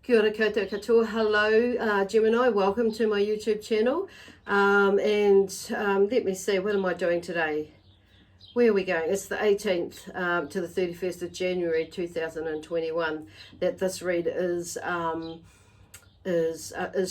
Kia ora koutou katoa. Hello, Gemini. Welcome to my YouTube channel. Let me see, what am I doing today? Where are we going? It's the 18th to the 31st of January 2021 that this read is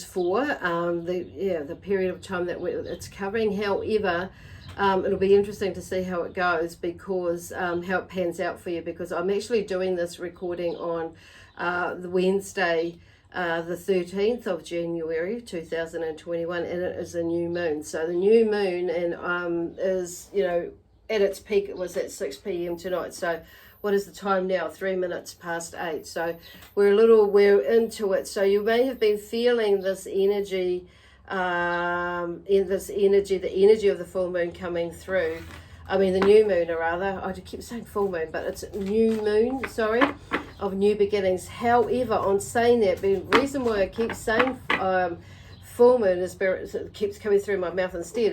for the period of time that it's covering. However, it'll be interesting to see how it goes, because how it pans out for you, because I'm actually doing this recording on the Wednesday, the 13th of January 2021, and it is a new moon. So the new moon is, at its peak it was at 6 p.m. tonight. So what is the time now? 3 minutes past 8. So we're into it. So you may have been feeling this energy, the energy of the full moon coming through. I mean, the new moon, or rather, I keep saying full moon, but it's new moon, sorry, of new beginnings. However, on saying that, the reason why I keep saying full moon it keeps coming through my mouth instead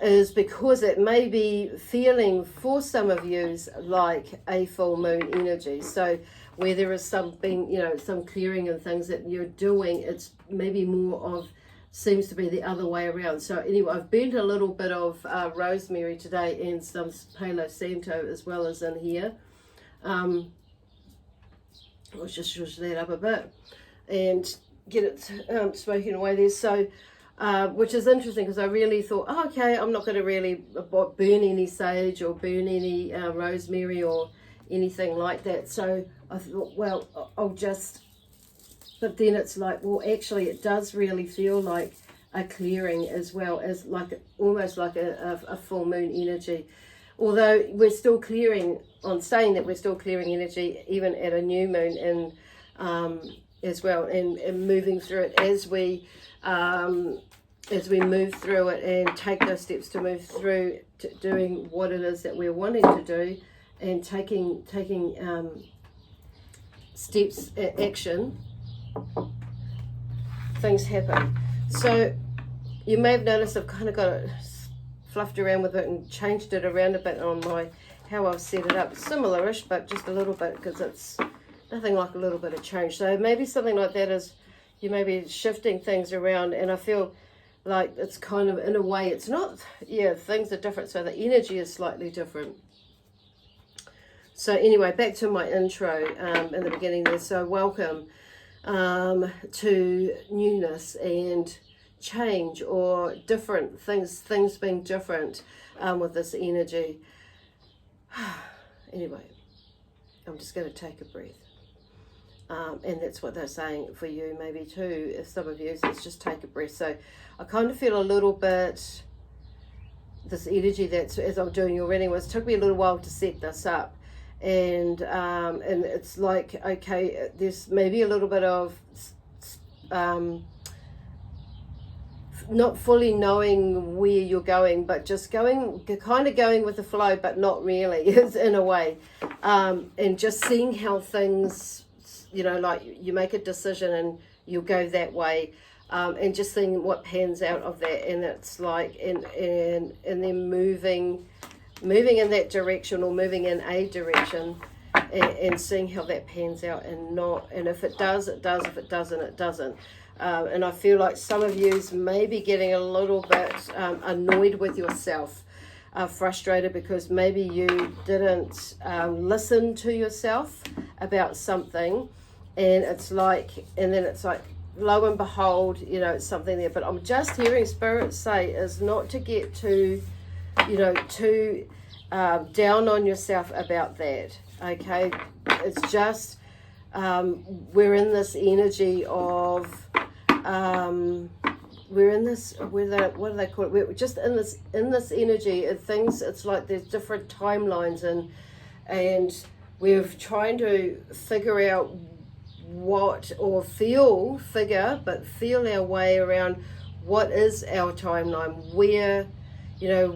is because it may be feeling for some of you like a full moon energy. So where there is some clearing and things that you're doing, it's maybe more of, seems to be the other way around. So anyway, I've burnt a little bit of rosemary today and some Palo Santo as well as in here. Let's just shush that up a bit and get it smoking away there. So which is interesting, because I really thought, okay, I'm not going to really burn any sage or burn any rosemary or anything like that. So I thought, well, I'll just, but then it's like, well, actually it does really feel like a clearing as well as almost like a full moon energy. Although we're still clearing, on saying that we're still clearing energy even at a new moon, and as well, and moving through it as we move through it and take those steps to move through to doing what it is that we're wanting to do, and taking steps, action, things happen. So you may have noticed I've kind of got it fluffed around with it and changed it around a bit on how I've set it up. Similar-ish, but just a little bit, because it's nothing like a little bit of change. So maybe something like that is, you may be shifting things around, and I feel like it's kind of, in a way, it's not, things are different, so the energy is slightly different. So anyway, back to my intro in the beginning there. So welcome to newness and change, or different things being different with this energy. Anyway, I'm just going to take a breath. And that's what they're saying for you maybe too. If some of you, it's just take a breath. So I kind of feel a little bit, this energy that's, as I'm doing your reading, it took me a little while to set this up. And it's like, okay, there's maybe a little bit of not fully knowing where you're going, but just kind of going with the flow, but not really, is in a way. And just seeing how things, like you make a decision and you'll go that way, and just seeing what pans out of that. And it's like, and then moving in that direction, or moving in a direction, and seeing how that pans out, and if it does, it does. If it doesn't, it doesn't. And I feel like some of you may be getting a little bit annoyed with yourself, frustrated because maybe you didn't listen to yourself about something, and then it's like, lo and behold, it's something there. But I'm just hearing Spirit say is not to get too down on yourself about that. Okay, it's just we're in this energy of we're in this, what do they call it? We're just in this energy of things. It's like there's different timelines, and we're trying to figure out feel our way around what is our timeline, where,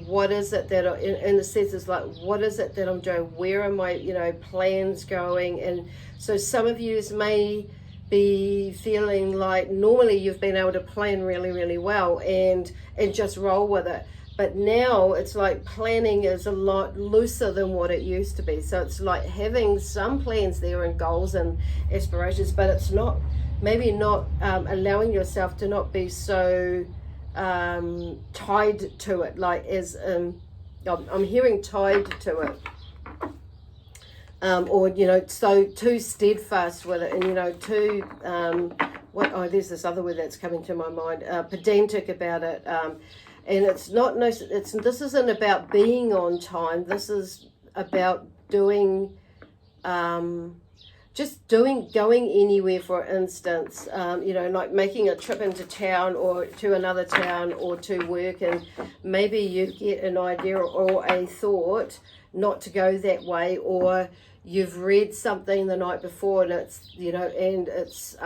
what is it that in the sense is like, what is it that I'm doing, where are my plans going? And so some of you may be feeling like normally you've been able to plan really, really well and just roll with it, but now it's like planning is a lot looser than what it used to be. So it's like having some plans there and goals and aspirations, but it's not, maybe not allowing yourself to not be so tied to it, like as I'm hearing tied to it, or you know, so too steadfast with it, and you know, too there's this other word that's coming to my mind, pedantic about it, and it's not, no, this isn't about being on time. This is about doing, just doing, going anywhere, for instance, you know, like making a trip into town or to another town or to work, and maybe you get an idea or a thought not to go that way, or you've read something the night before and it's, you know, and it's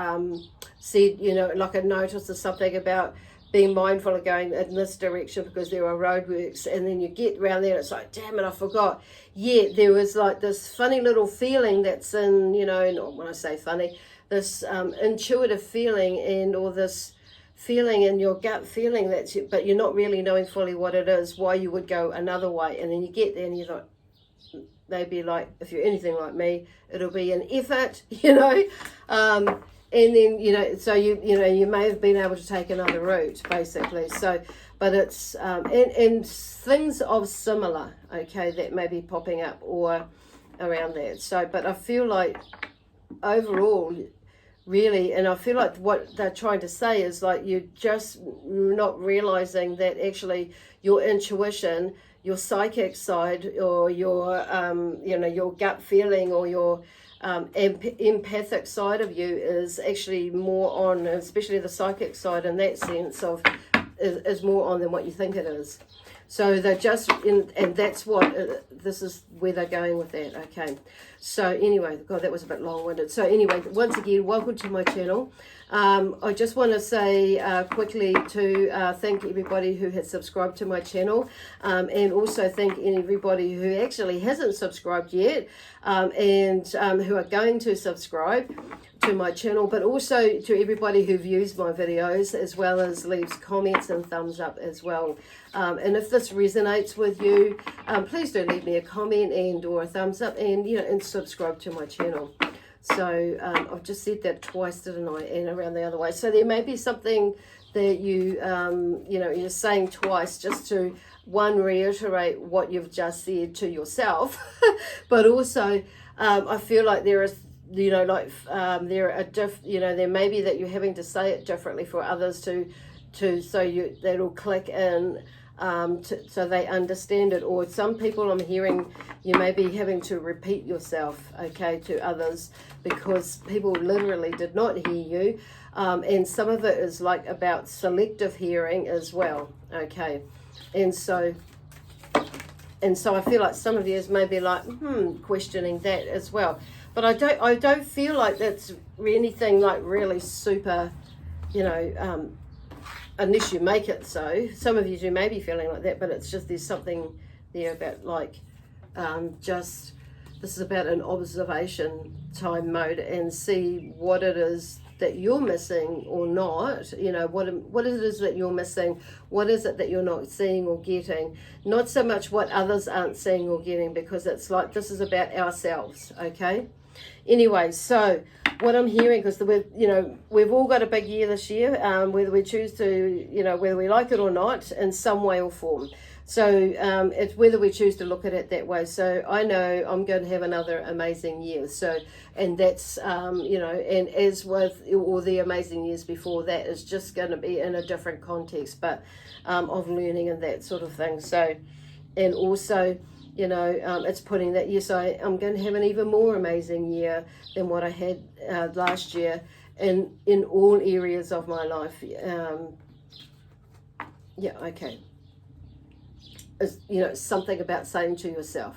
said, you know, like a notice or something about being mindful of going in this direction because there are roadworks, and then you get around there and it's like, damn it, I forgot. Yeah, there was like this funny little feeling that's in, you know, not when I say funny, this intuitive feeling, and or this feeling in your gut feeling that's, but you're not really knowing fully what it is, why you would go another way, and then you get there and you're like, maybe like, if you're anything like me, it'll be an effort, you know, and then, you know, so you know, you may have been able to take another route, basically. So, but it's, and things of similar, okay, that may be popping up or around that. So, but I feel like overall, really, and I feel like what they're trying to say is like, you're just not realizing that actually your intuition, your psychic side, or your, you know, your gut feeling, or your empathic side of you is actually more on, especially the psychic side in that sense of, is more on than what you think it is. So they're just in, and that's what, this is where they're going with that, okay. So anyway, God, that was a bit long-winded. So anyway, once again, welcome to my channel. I just want to say quickly to thank everybody who has subscribed to my channel, and also thank everybody who actually hasn't subscribed yet, and who are going to subscribe to my channel, but also to everybody who views my videos as well as leaves comments and thumbs up as well. And if this resonates with you, please do leave me a comment and or a thumbs up, and you know, and subscribe to my channel. So I've just said that twice, didn't I? And around the other way. So there may be something that you, you know, you're saying twice just to, one, reiterate what you've just said to yourself, but also I feel like there is, you know, like there are you know, there may be that you're having to say it differently for others to so you, that'll click in. So they understand it, or some people I'm hearing you may be having to repeat yourself, okay, to others because people literally did not hear you, and some of it is like about selective hearing as well, okay, and so I feel like some of you may be like questioning that as well, but I don't feel like that's anything like really super, you know, unless you make it so. Some of you may be feeling like that, but it's just there's something there about like just this is about an observation time mode, and see what it is that you're missing or not, you know, what it is that you're missing, what is it that you're not seeing or getting, not so much what others aren't seeing or getting, because it's like this is about ourselves, okay. Anyway, so what I'm hearing, because you know, we've all got a big year this year, whether we choose to, you know, whether we like it or not, in some way or form. So it's whether we choose to look at it that way. So I know I'm going to have another amazing year. So, and that's, you know, and as with all the amazing years before that, is just going to be in a different context, but of learning and that sort of thing. So, and also, you know, it's putting that, yes, I'm going to have an even more amazing year than what I had last year in all areas of my life. Yeah, okay. It's, you know, something about saying to yourself.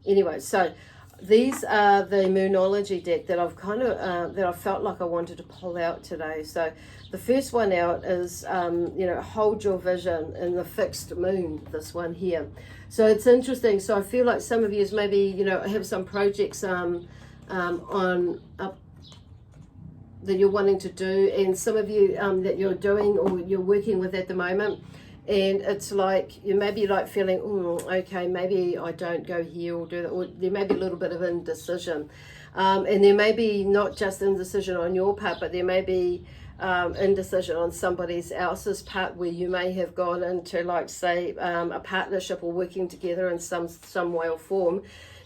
Anyway, so these are the Moonology deck that I've kind of, that I felt like I wanted to pull out today. So the first one out is, you know, hold your vision in the fixed moon, this one here. So it's interesting. So I feel like some of you maybe, you know, have some projects that you're wanting to do, and some of you that you're doing or you're working with at the moment, And it's like, you may be like feeling, okay, maybe I don't go here or do that, or there may be a little bit of indecision. And there may be not just indecision on your part, but there may be indecision on somebody else's part, where you may have gone into, like, say, a partnership or working together in some way or form.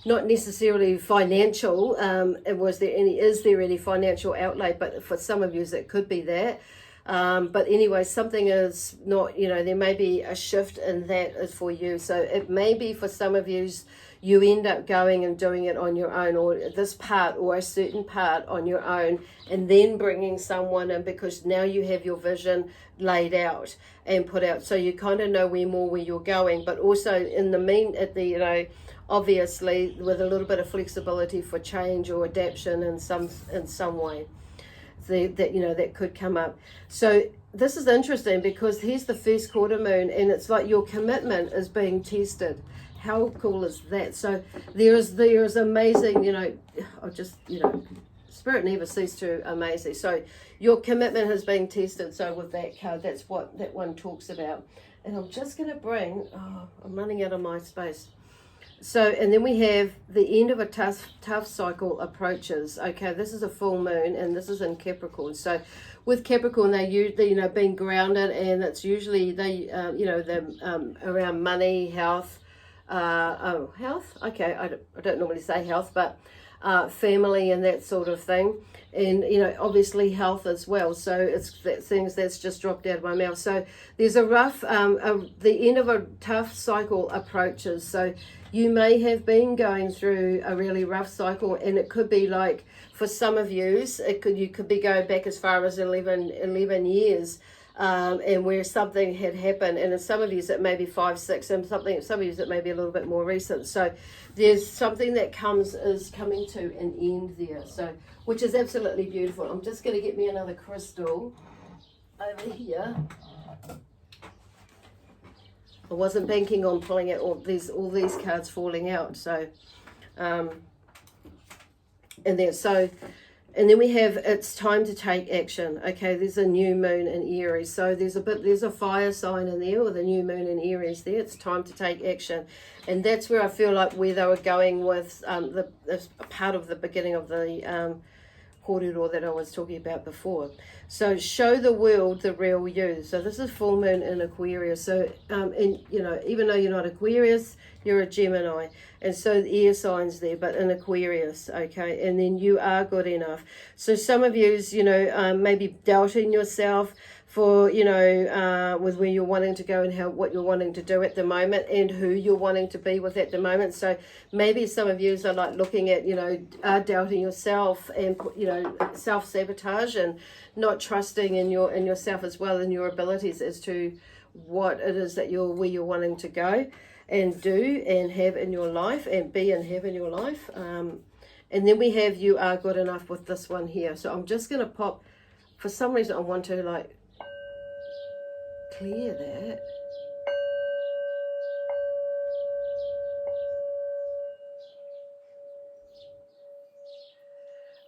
Not necessarily financial, is there any financial outlay, but for some of you it could be that. But anyway, something is not, there may be a shift in that is for you. So it may be for some of you end up going and doing it on your own, or this part or a certain part on your own, and then bringing someone in, because now you have your vision laid out and put out. So you kind of know where you're going, but also obviously with a little bit of flexibility for change or adaptation in some way. That could come up. So this is interesting, because here's the first quarter moon, and it's like your commitment is being tested. How cool is that? So there is amazing, Spirit never ceases to amaze you. So your commitment has been tested. So with that card, that's what that one talks about. And I'm just going to bring, I'm running out of my space. So, and then we have the end of a tough cycle approaches. Okay, this is a full moon, and this is in Capricorn. So with Capricorn, they usually, being grounded, and it's usually they're around money, health. Health. Okay, I don't normally say health, but family and that sort of thing. And obviously health as well. So it's things that's just dropped out of my mouth. So there's a rough, the end of a tough cycle approaches. So you may have been going through a really rough cycle, and it could be like, for some of you could be going back as far as 11 years. And where something had happened, and in some of you it may be 5, 6, and some of you it may be a little bit more recent. So there's something that is coming to an end there. So, which is absolutely beautiful. I'm just going to get me another crystal over here. I wasn't banking on pulling out all these cards falling out. So, and then we have, it's time to take action. Okay, there's a new moon in Aries. So there's a fire sign in there, or the new moon in Aries there. It's time to take action. And that's where I feel like where they were going with this part of the beginning of the korero that I was talking about before. So show the world the real you. So this is full moon in Aquarius. So, even though you're not Aquarius, you're a Gemini. And so the air signs there, but in Aquarius, okay? And then you are good enough. So some of yous, maybe doubting yourself for, with where you're wanting to go and what you're wanting to do at the moment, and who you're wanting to be with at the moment. So maybe some of yous are like looking at, are doubting yourself and, self-sabotage, and not trusting in yourself as well, and your abilities as to what it is that where you're wanting to go and do and have in your life, and be and have in your life. And then we have you are good enough with this one here. So I'm just going to pop, for some reason I want to like clear that.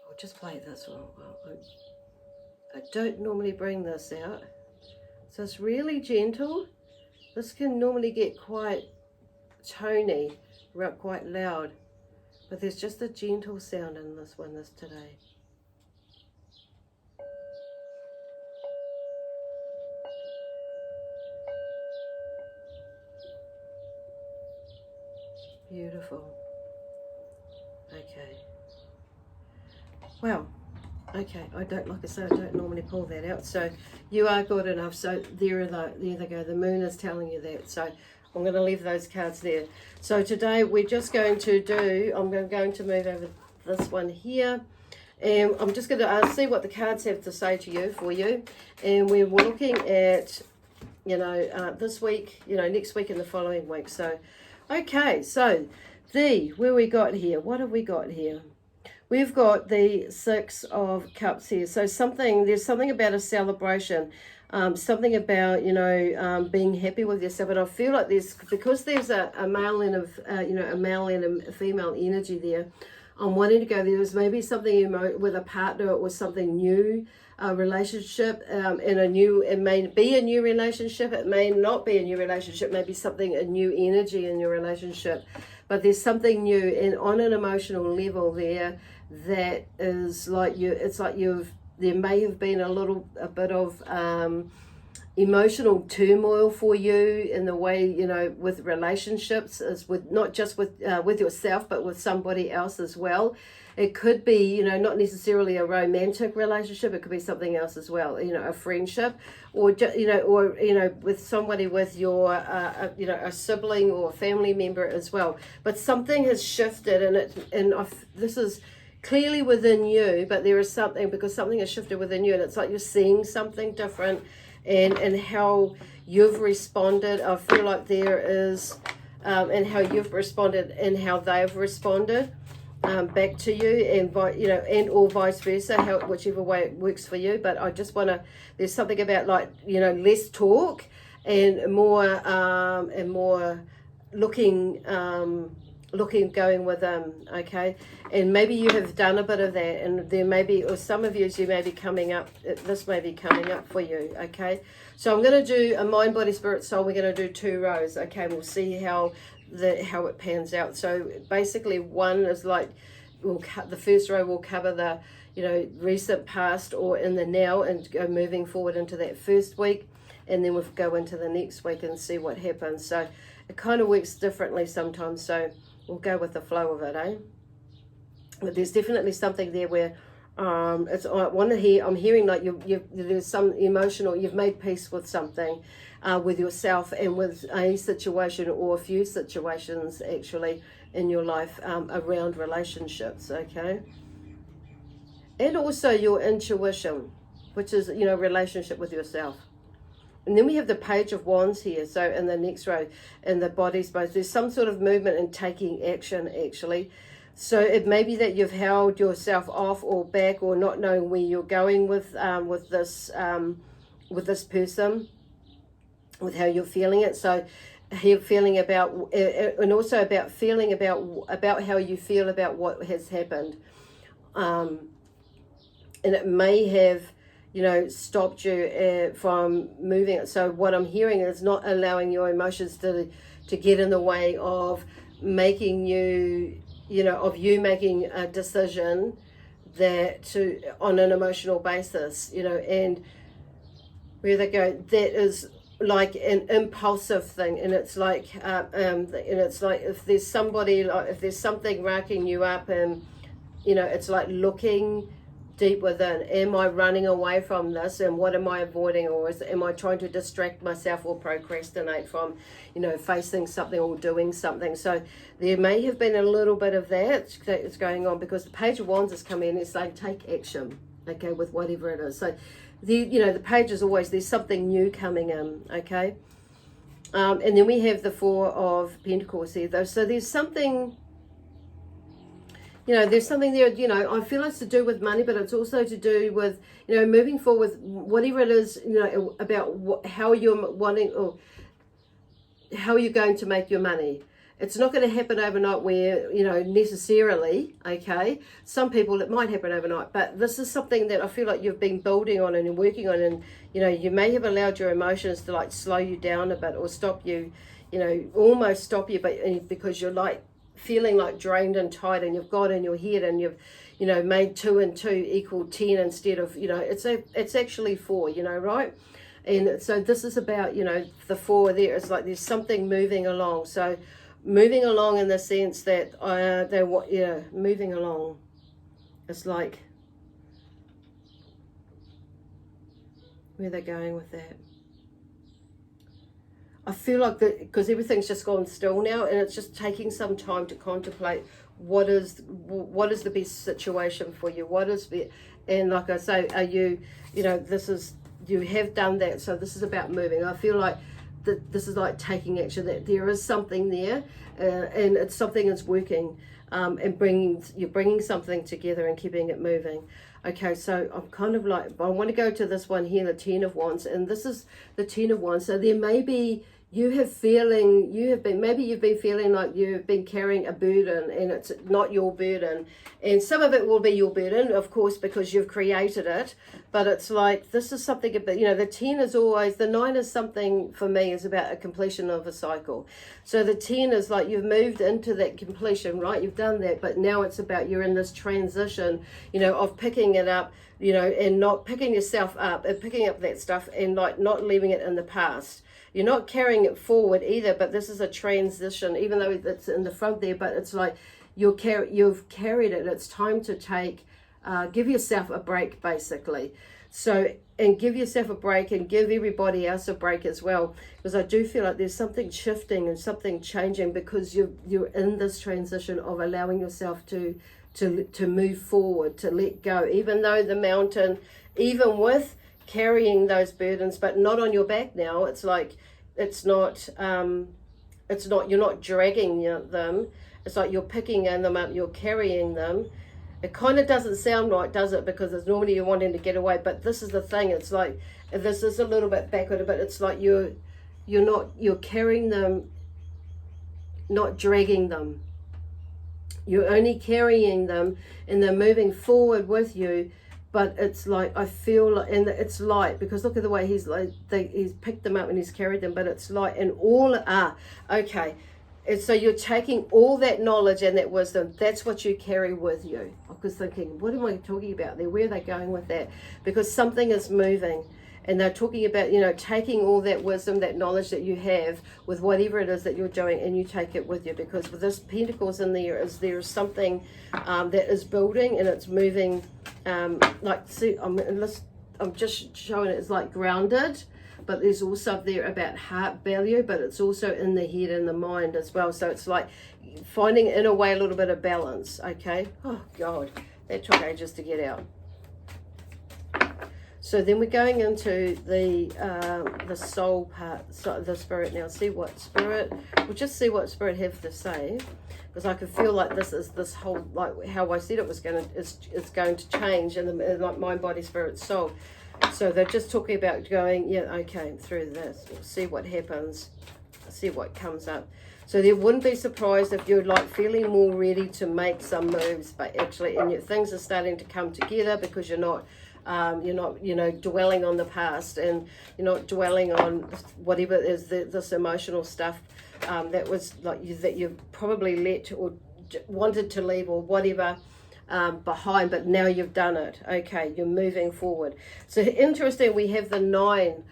I'll just play this one. I don't normally bring this out. So it's really gentle. This can normally get quite tony, quite loud, but there's just a gentle sound in this one today. Beautiful. Okay. Wow. Okay, I don't normally pull that out. So you are good enough. So there they go. The moon is telling you that. So I'm going to leave those cards there. So today we're just going to do, I'm going to move over this one here. And I'm just going to see what the cards have to say to you, for you. And we're looking at, this week, next week and the following week. So, okay, so where we got here, what have we got here? We've got the 6 of Cups here. So there's something about a celebration, something about, being happy with yourself. And I feel like because there's a male and a female energy there, I'm wanting to go, there's maybe something with a partner or something new, a relationship, it may be a new relationship, it may not be a new relationship, maybe something, a new energy in your relationship, but there's something new, and on an emotional level there, that is like there may have been a bit of emotional turmoil for you in the way, with relationships, is with not just with yourself, but with somebody else as well. It could be, not necessarily a romantic relationship. It could be something else as well, a friendship, or with somebody, with your, a sibling or a family member as well. But something has shifted, this is clearly within you, but there is something, because something has shifted within you, and it's like you're seeing something different, and how you've responded. I feel like there is, and how you've responded and how they've responded back to you, and or vice versa, whichever way it works for you. But I just want to, there's something about less talk and more looking going within, okay? And maybe you have done a bit of that, and there may be, or some of you may be coming up, this may be coming up for you, okay? So I'm going to do a mind, body, spirit, soul. We're going to do 2 rows, okay? We'll see how it pans out. So basically, one is like, the first row will cover the, recent past or in the now, and go moving forward into that first week, and then we'll go into the next week and see what happens. So it kind of works differently sometimes, so we'll go with the flow of it, eh? But there's definitely something there where I'm hearing like there's some emotional, you've made peace with something, with yourself and with a situation or a few situations actually in your life, around relationships, okay? And also your intuition, which is, relationship with yourself. And then we have the Page of Wands here. So in the next row, in the bodies, both, there's some sort of movement and taking action actually. So it may be that you've held yourself off or back, or not knowing where you're going with this person, with how you're feeling it. So you're feeling about, and also about feeling about how you feel about what has happened, and it may have, stopped you from moving it. So what I'm hearing is not allowing your emotions to get in the way of making you, of you making a decision on an emotional basis, and where they go, that is like an impulsive thing, and it's like, if there's somebody, if there's something racking you up, and it's like looking deep within, am I running away from this, and what am I avoiding, or am I trying to distract myself or procrastinate from, facing something or doing something? So there may have been a little bit of that is going on, because the Page of Wands is coming in and saying take action, okay, with whatever it is. So the page is always, there's something new coming in, okay? And then we have the Four of Pentacles here, though. So there's something, there's something there, I feel it's to do with money, but it's also to do with, moving forward, whatever it is, about how you're wanting, or how you're going to make your money. It's not going to happen overnight where, necessarily, okay? Some people, it might happen overnight, but this is something that I feel like you've been building on and working on, and, you may have allowed your emotions to like slow you down a bit, or stop you, almost stop you, but because you're like feeling like drained and tired, and you've got in your head, and you've, made 2 and 2 equal 10 instead of, it's actually 4, right? And so this is about, the 4 there. It's like there's something moving along. So moving along in the sense that moving along. It's like, where they're going with that. I feel like that, because everything's just gone still now, and it's just taking some time to contemplate what is the best situation for you. And like I say, are you, you have done that. So this is about moving. I feel like this is like taking action, that there is something there, and it's something that's working, and you're bringing something together and keeping it moving. Okay, so I'm kind of like, I want to go to this one here, the Ten of Wands, and this is the Ten of Wands. So there may be, maybe you've been feeling like you've been carrying a burden and it's not your burden. And some of it will be your burden, of course, because you've created it. But it's like, this is something about, the 10 is always, the 9 is something for me is about a completion of a cycle. So the 10 is like you've moved into that completion, right? You've done that, but now it's about you're in this transition, of picking it up, and not picking yourself up and picking up that stuff and like not leaving it in the past. You're not carrying it forward either, but this is a transition, even though it's in the front there, but it's like you've carried it. It's time to give yourself a break, basically. So, and give yourself a break and give everybody else a break as well, because I do feel like there's something shifting and something changing, because you're in this transition of allowing yourself to move forward, to let go, even though the mountain, even with carrying those burdens, but not on your back now. It's like, you're not dragging them. It's like you're picking them up, you're carrying them. It kind of doesn't sound right, does it? Because it's normally you're wanting to get away, but this is the thing. It's like, this is a little bit backward, but it's like you're carrying them, not dragging them. You're only carrying them and they're moving forward with you. But it's like, I feel like, and it's light, because look at the way he's picked them up and he's carried them, but it's light, and okay. And so you're taking all that knowledge and that wisdom, that's what you carry with you. I was thinking, what am I talking about there? Where are they going with that? Because something is moving. And they're talking about, taking all that wisdom, that knowledge that you have with whatever it is that you're doing, and you take it with you. Because with this Pentacles in there is something that is building and it's moving. See, I'm just showing it's like grounded, but there's also there about heart value, but it's also in the head and the mind as well. So it's like finding in a way a little bit of balance. Okay. Oh God, that took ages to get out. So then we're going into the soul part, the spirit now. We'll just see what spirit have to say, because I can feel like this whole, like how I said it was it's going to change in like mind, body, spirit, soul. So they're just talking about going, through this. We'll see what happens, see what comes up. So they wouldn't be surprised if you're like feeling more ready to make some moves, but actually, and things are starting to come together, because you're not dwelling on the past, and you're not dwelling on whatever it is, this emotional stuff that was like that you probably let or wanted to leave or whatever behind, but now you've done it. Okay, you're moving forward. So interesting, we have the 9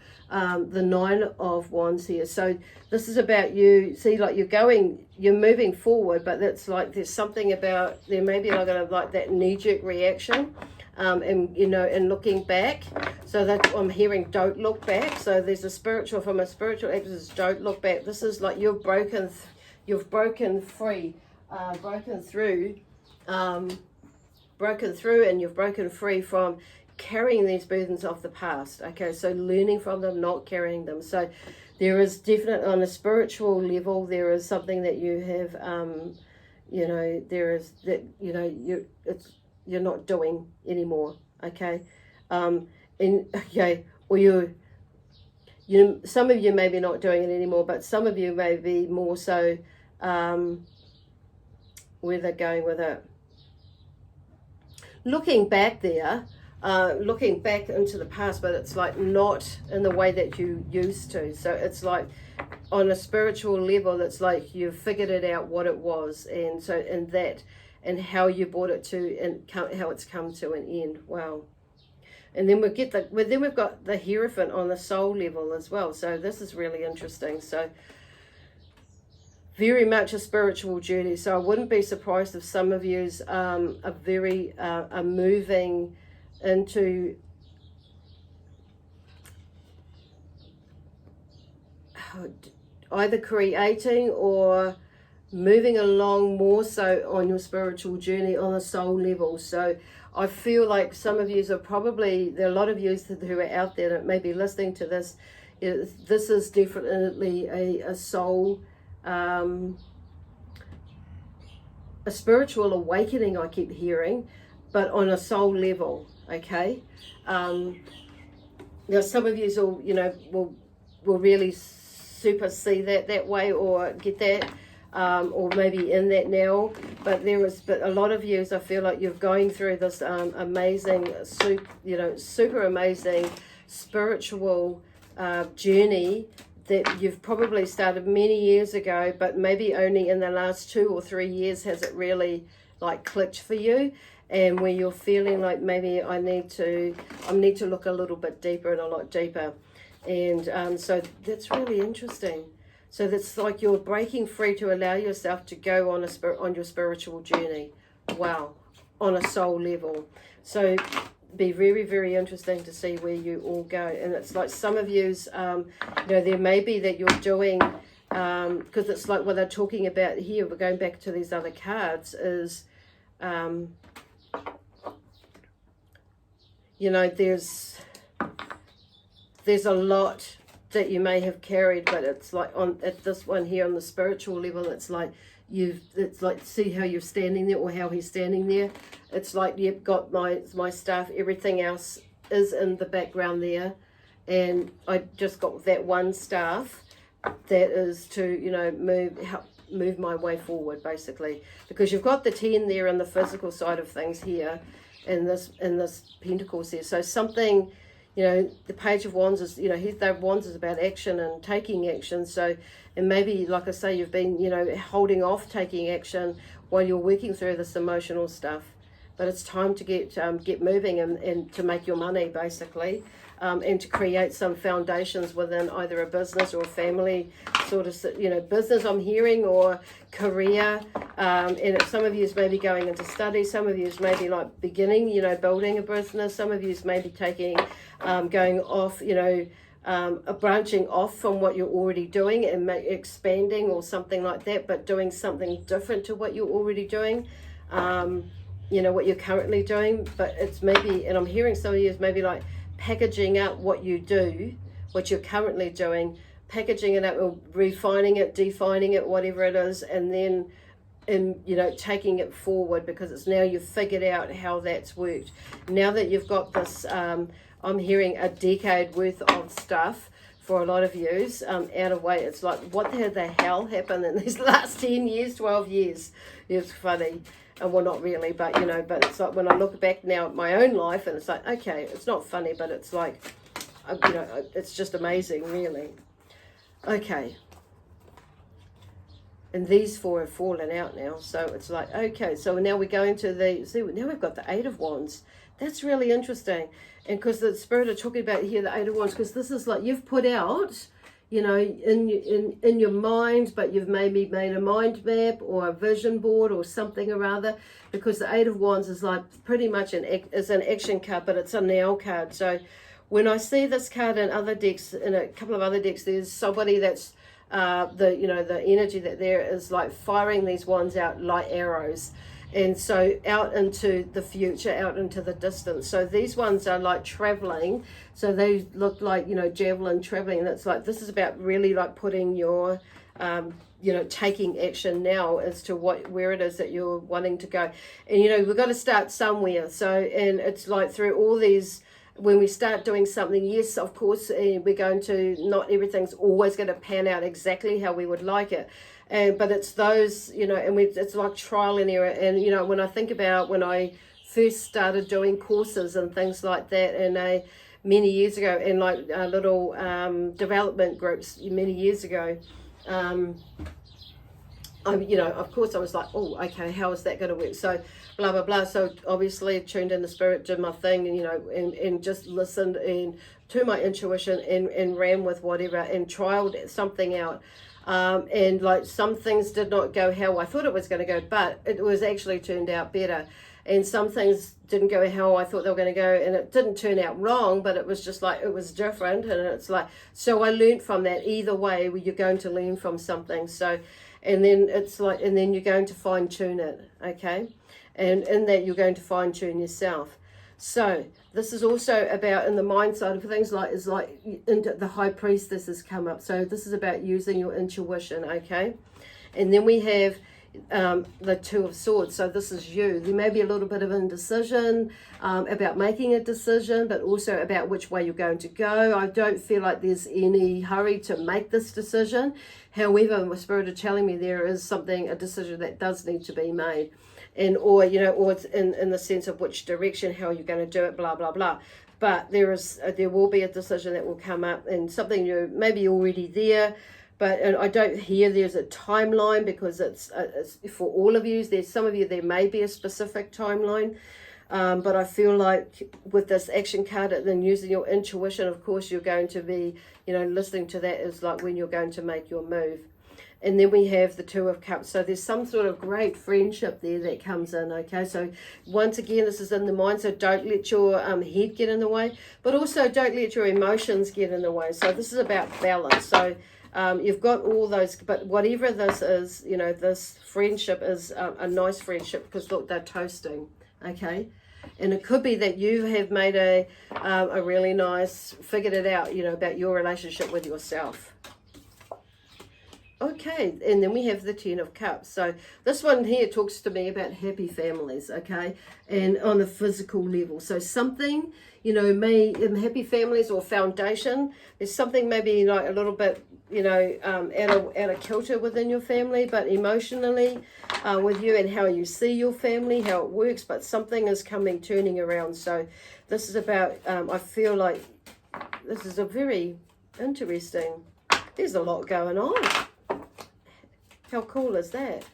of Wands here. So this is about you. See, like you're moving forward, but that's like there's something about there may be like that knee-jerk reaction. And looking back, so that I'm hearing don't look back. So there's from a spiritual axis, don't look back. This is like you've broken through, and you've broken free from carrying these burdens of the past. Okay, so learning from them, not carrying them. So there is definitely on a spiritual level, there is something that you have, there is that, you're not doing anymore, okay? Or some of you may be not doing it anymore, but some of you may be more so where they're going with it. Looking back there, looking back into the past, but it's like not in the way that you used to. So it's like on a spiritual level, it's like you've figured it out what it was, and so in that, and how you brought it to, and how it's come to an end. Wow. And then we've got the Hierophant on the soul level as well. So this is really interesting. So very much a spiritual journey. So I wouldn't be surprised if some of yous are moving into either creating or moving along more so on your spiritual journey on a soul level. So I feel like some of you are probably, there are a lot of you who are out there that may be listening to this. This is definitely a soul, a spiritual awakening, I keep hearing, but on a soul level, okay? Now some of you will really super see that way or get that, or maybe in that now. But a lot of you, I feel like you're going through this amazing, super amazing spiritual journey that you've probably started many years ago, but maybe only in the last 2 or 3 years has it really like clicked for you, and where you're feeling like maybe I need to look a little bit deeper and a lot deeper. And so that's really interesting. So that's like you're breaking free to allow yourself to go on your spiritual journey. Wow, on a soul level. So be very, very interesting to see where you all go. And it's like some of you's, there may be that you're doing, because it's like what they're talking about here, we're going back to these other cards, is, there's a lot that you may have carried, but it's like at this one here on the spiritual level, it's like see how you're standing there, or how he's standing there. It's like you've got my stuff, everything else is in the background there, and I just got that one staff that is to help move my way forward, basically, because you've got the 10 there in the physical side of things here, in this Pentacles here. So something, the Page of Wands is, the Wands is about action and taking action. So, and maybe, like I say, you've been, holding off taking action while you're working through this emotional stuff. But it's time to get moving and to make your money, basically, and to create some foundations within either a business or a family sort of, business I'm hearing, or career. And some of you is maybe going into study. Some of you is maybe like beginning, building a business. Some of you is maybe going off, branching off from what you're already doing and expanding or something like that, but doing something different to what you're already doing, what you're currently doing. But it's maybe, and I'm hearing some of you is maybe like packaging up what you do, what you're currently doing, packaging it up, or refining it, defining it, whatever it is, and then taking it forward, because it's now you've figured out how that's worked. Now that you've got this, I'm hearing a decade worth of stuff for a lot of yous out of weight. It's like, what the hell happened in these last 10 years, 12 years? It's funny. Well, not really, but but it's like when I look back now at my own life, and it's like, okay, it's not funny, but it's like, it's just amazing, really. Okay. And these 4 have fallen out now. So it's like, okay, so now we're going to now we've got the 8 of Wands. That's really interesting. And because the Spirit are talking about here, the 8 of Wands, because this is like you've put out, in your mind, but you've maybe made a mind map or a vision board or something or other, because the 8 of Wands is like pretty much an action card, but it's a now card. So when I see this card in other decks, in a couple of other decks, there's somebody that's the energy that there is like firing these wands out like arrows, and so out into the future, out into the distance. So these ones are like traveling, so they look like javelin traveling, and it's like this is about really like putting your taking action now as to where it is that you're wanting to go. And we've got to start somewhere. So, and it's like through all these, when we start doing something, yes, of course, we're going to, not everything's always going to pan out exactly how we would like it. But it's those, it's like trial and error. And, when I think about when I first started doing courses and things like that, and many years ago, and like little development groups many years ago, of course I was like, oh, okay, how is that going to work? So blah, blah, blah. So obviously tuned in the Spirit, did my thing, and just listened to my intuition and ran with whatever and trialed something out. And like some things did not go how I thought it was going to go, but it was actually turned out better. And some things didn't go how I thought they were going to go, and it didn't turn out wrong, but it was just like, it was different. And it's like, so I learned from that. Either way, you're going to learn from something. So, and then it's like, and then you're going to fine tune it. Okay. And in that you're going to fine tune yourself. So this is also about, in the mind side of things, is like into the High Priestess has come up. So this is about using your intuition. Okay. And then we have, the Two of Swords. So this is you. There may be a little bit of indecision about making a decision, but also about which way you're going to go. I don't feel like there's any hurry to make this decision. However, my spirit are telling me there is a decision that does need to be made. And or it's in the sense of which direction, how you're going to do it, blah, blah, blah. But there will be a decision that will come up, and something you're maybe already there. But I don't hear there's a timeline, because it's for all of you. There's some of you, there may be a specific timeline. But I feel like with this action card, and then using your intuition, of course, you're going to be, listening to that is like when you're going to make your move. And then we have the Two of Cups. So there's some sort of great friendship there that comes in, okay? So once again, this is in the mind, so don't let your head get in the way, but also don't let your emotions get in the way. So this is about balance. So you've got all those, but whatever this is, this friendship is a nice friendship, because look, they're toasting, okay? And it could be that you have made a really nice, figured it out, about your relationship with yourself. Okay, and then we have the Ten of Cups. So this one here talks to me about happy families, okay, and on a physical level. So something, may in happy families or foundation, there's something maybe like a little bit, out of kilter within your family, but emotionally with you and how you see your family, how it works, but something is turning around. So this is about, I feel like this is a very interesting, there's a lot going on. How cool is that?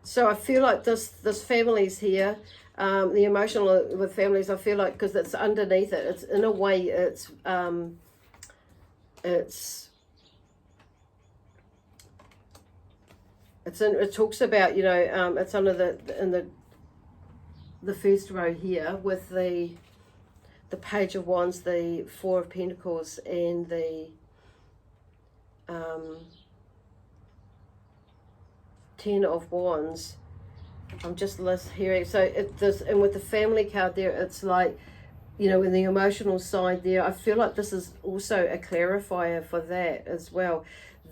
So I feel like this family's here, the emotional with families, I feel like, because it's underneath it, it's in a way, it talks about, it's under in the first row here with the Page of Wands, the Four of Pentacles, and the Ten of Wands. I'm just hearing, so and with the family card there, it's like, in the emotional side there, I feel like this is also a clarifier for that as well,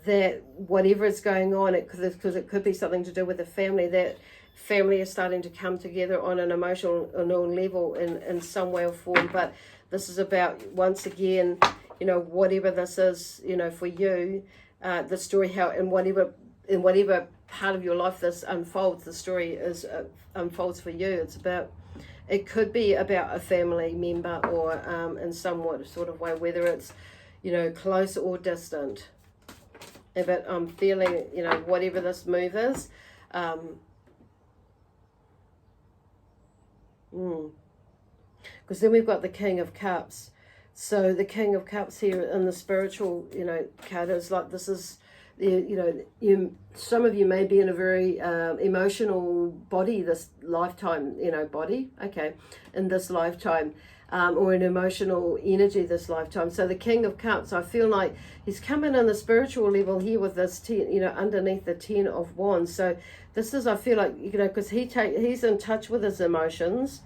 that whatever is going on, because it could be something to do with the family, that family is starting to come together on an emotional level in some way or form. But this is about, once again, whatever this is, for you, the story, how in whatever part of your life this unfolds, the story unfolds for you. It could be about a family member, or in some sort of way, whether it's close or distant. But I'm feeling, whatever this move is, because then we've got the King of Cups. So the King of Cups here in the spiritual, card is like, this is, some of you may be in a very emotional body this lifetime, body, okay, in this lifetime, or an emotional energy this lifetime. So the King of Cups, I feel like he's coming on the spiritual level here with this 10, underneath the Ten of Wands. So this is, I feel like, because he's in touch with his emotions,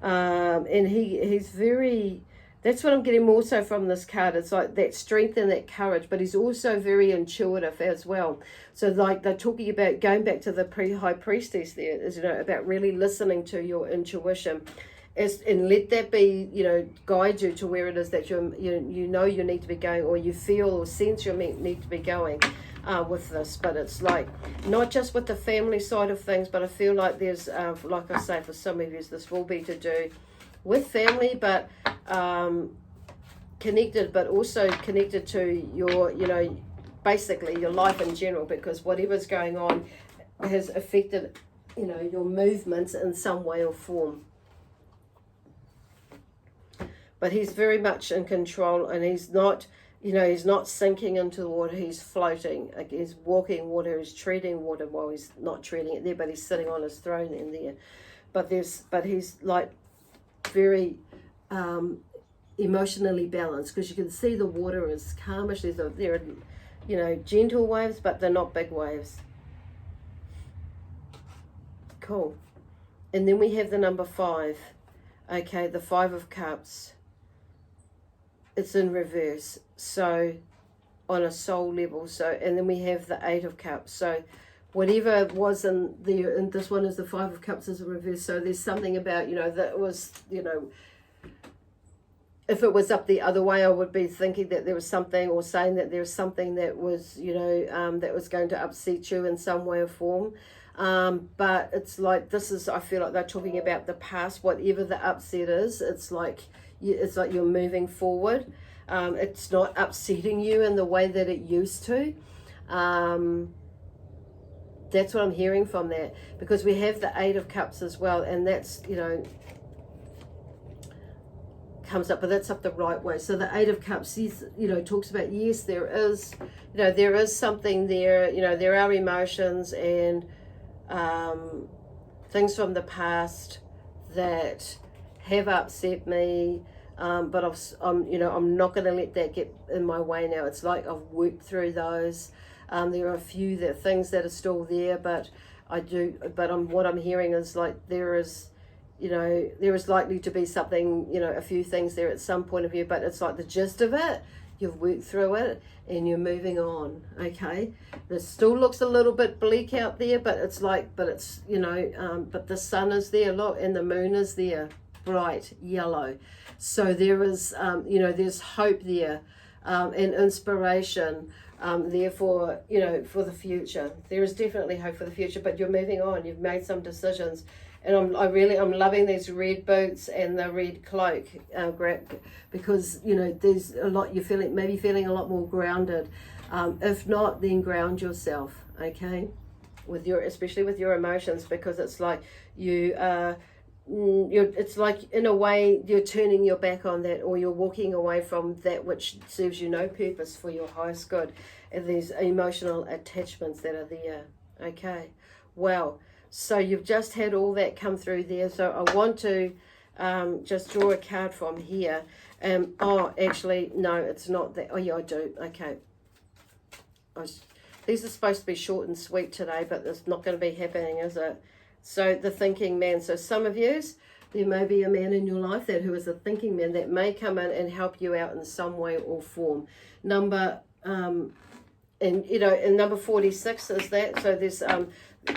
and he's very, that's what I'm getting more so from this card. It's like that strength and that courage, but he's also very intuitive as well. So like they're talking about going back to the High Priestess there, is, about really listening to your intuition. And let that be, guide you to where it is that you need to be going, or you feel or sense you need to be going with this. But it's like, not just with the family side of things, but I feel like there's, like I say, for some of you, this will be to do with family, but connected, but also connected to your, basically your life in general, because whatever's going on has affected, your movements in some way or form. But he's very much in control, and he's not, he's not sinking into the water, he's floating. Like he's walking water, he's treading water. Well, he's not treading it there, but he's sitting on his throne in there. But he's like very emotionally balanced, because you can see the water is calmish. There are, gentle waves, but they're not big waves. Cool. And then we have the number 5. Okay, the 5 of Cups. It's in reverse. So on a soul level. So, and then we have the Eight of Cups. So whatever was in there, and this one is the Five of Cups is in reverse. So there's something about, you know, that was, you know, if it was up the other way, I would be thinking that there was something, or saying that there's something that was, you know, that was going to upset you in some way or form. But it's like, this is, I feel like they're talking about the past, whatever the upset is. It's like you're moving forward. It's not upsetting you in the way that it used to. That's what I'm hearing from that, because we have the Eight of Cups as well, and that's, you know, comes up, but that's up the right way. So the Eight of Cups, you know, talks about, yes, there is, you know, there is something there, you know, there are emotions and things from the past that have upset me, but you know, I'm not going to let that get in my way now. It's like I've worked through those. There are a few things that are still there, but what I'm hearing is like there is, you know, there is likely to be something, you know, a few things there at some point of view, but it's like the gist of it, you've worked through it and you're moving on. Okay, this still looks a little bit bleak out there, but it's like, but it's, you know, but the sun is there, look, and the moon is there, bright yellow. So there is, you know, there's hope there, and inspiration. Therefore, you know, for the future, there is definitely hope for the future, but you're moving on. You've made some decisions, and I'm loving these red boots and the red cloak, because, you know, there's a lot, you're maybe feeling a lot more grounded. If not, then ground yourself, okay, especially with your emotions, because it's like it's like, in a way, you're turning your back on that, or you're walking away from that which serves you no purpose for your highest good, and these emotional attachments that are there. Okay, well, so you've just had all that come through there. So I want to just draw a card from here. Oh, actually, no, it's not that. Oh, yeah, I do. Okay. These are supposed to be short and sweet today, but it's not going to be happening, is it? So the thinking man. So some of yous, there may be a man in your life who is a thinking man that may come in and help you out in some way or form. Number 46 is that. So there's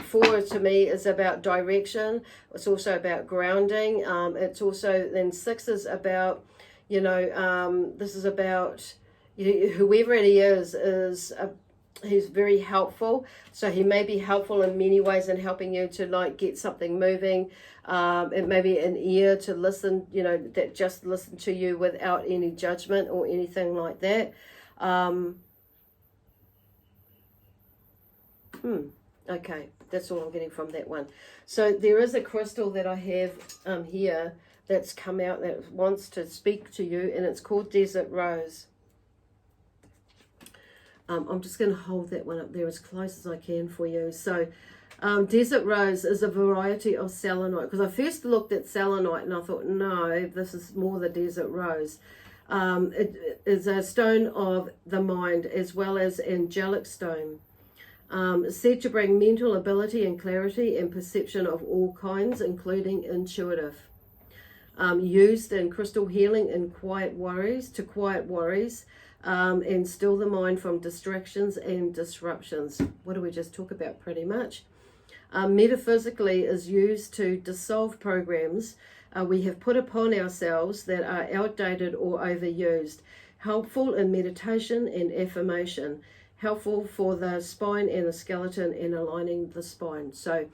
4 to me is about direction. It's also about grounding. It's also, then 6 is about, you know, this is about, whoever it is he's very helpful. So he may be helpful in many ways in helping you to like get something moving. It may be an ear to listen, you know, that just listen to you without any judgment or anything like that. Okay, that's all I'm getting from that one. So there is a crystal that I have here that's come out that wants to speak to you, and it's called Desert Rose. I'm just going to hold that one up there as close as I can for you. So Desert Rose is a variety of selenite, because I first looked at selenite and I thought, no, this is more the Desert Rose. It is a stone of the mind as well as angelic stone. Said to bring mental ability and clarity and perception of all kinds, including intuitive. Used in crystal healing and quiet worries, and still the mind from distractions and disruptions. What do we just talk about? Pretty much. Metaphysically is used to dissolve programs we have put upon ourselves that are outdated or overused. Helpful in meditation and affirmation. Helpful for the spine and the skeleton and aligning the spine. So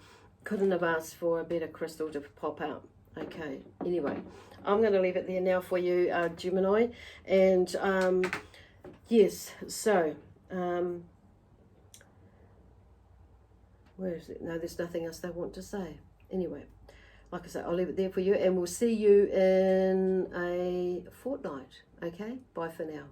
couldn't have asked for a better crystal to pop out. Okay, anyway, I'm going to leave it there now for you, Gemini. And yes, so where is it? No, there's nothing else they want to say. Anyway, like I said, I'll leave it there for you, and we'll see you in a fortnight. Okay, bye for now.